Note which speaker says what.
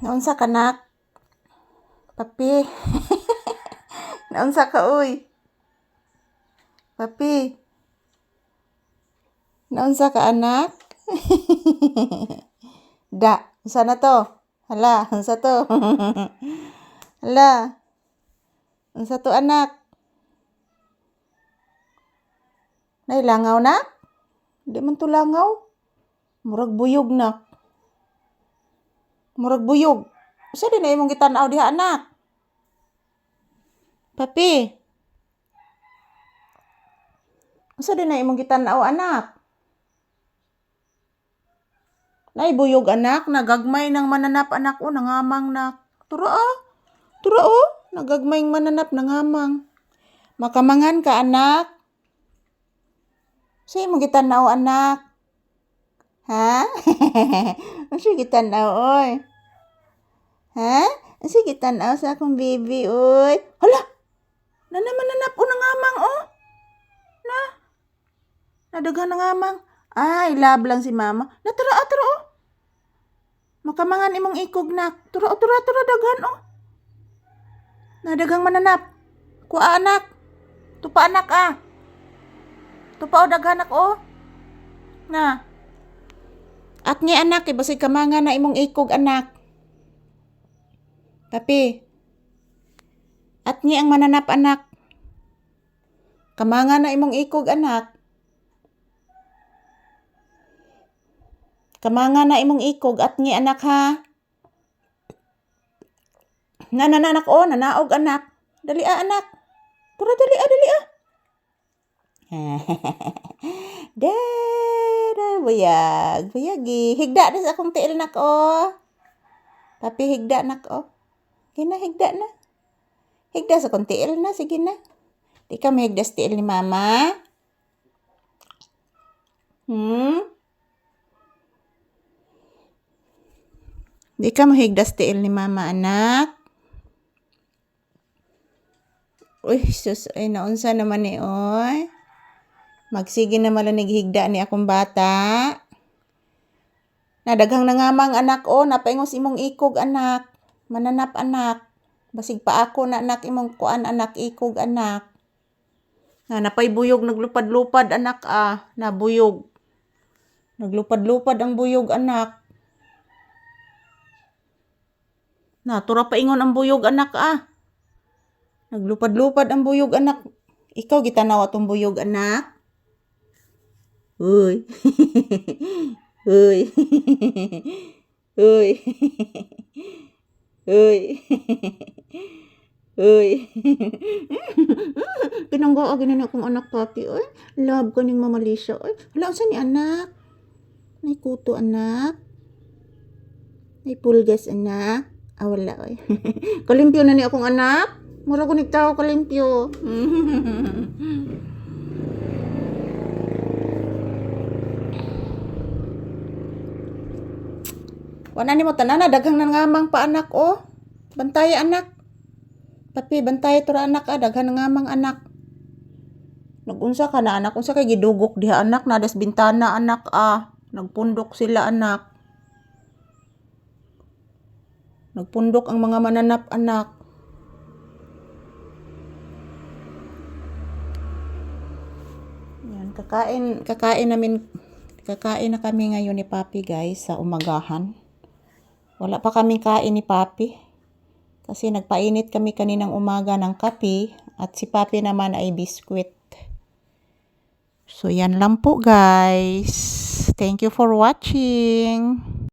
Speaker 1: Naunsa ka nak? Papi. Naunsa ka uy? Papi. Naunsa ka anak? Da, unsa na to? Hala, unsa to? Hala. Unsa to anak? Nay langaw na? Di man to langaw. Murag buyog nak. Murag buyog. Usa din na imong gitan-aw diha anak? Papi. Usa din na imong gitan-aw anak? Nay buyog anak, nagagmay ng mananap anak o nangamang nak. Tura o, nagagmay ng mananap nangamang. Makamangan ka anak? Sa imong gitan-aw anak? Ha? Usa gitan-aw oy? Ha? Usa gitan-aw sa akong baby oy? Hala. Mananap o nangamang o? Na? Nadaghan nangamang. Ay, love lang si mama. Natara o. Makamangan imong ikog nak. Tura daghan o. Nadagang mananap. Kuha anak. Tupa anak Tupa o daghan anak o. Na. Akngi anak basig kamangan na imong ikog anak. Papi. Atngi ang mananap anak. Kamangan na imong ikog anak. Kamangan na imong ikog atngi anak ha. Anak o, nanaog anak. Dali anak. Tura dali Buyag. Buyagi. Higda na sa akong tiil nak o. Papi higda nak o. Gina higda na. Higda sa akong tiil na. Sige na. Di ka mahigda sa tiil ni mama. Di ka mahigda sa tiil ni mama anak. Uy, sus, ay naunsa naman ni oy. Magsige na malanig higda ni akong bata. Nadaghang nangamang anak o, napaingos imong ikog anak. Mananap anak. Basig pa ako na anak imong kuan anak ikog anak. Napay buyog naglupad-lupad anak nabuyog. Naglupad-lupad ang buyog anak. Tura pa ingon ang buyog anak Naglupad-lupad ang buyog anak. Ikaw gitanaw atong buyog anak. Uy. Uy. Uy. Uy. Uy. Pinanggo ginan akong anak papi oy. Love ko ning Mama Lisha oy. Hala unsa ni anak? May kuto anak. May pulgas anak. Wala oy. Kalimpyo na ni akong anak. Mura ko nagtao kalimpyo. Wala ni mo tanan daghang nangamang pa anak o. Bantay anak. Papi bantay tura anak daghang nangamang anak. Nagunsa ka na anak, unsa kay gidugok diha anak nadas bintana anak Nagpundok sila anak. Nagpundok ang mga mananap anak. Yan, kakain na kami ngayon ni Papi guys sa umagahan. Wala pa kaming kain ni Papi. Kasi nagpainit kami kaninang umaga ng kape at si Papi naman ay biskwit. So yan lang po guys. Thank you for watching.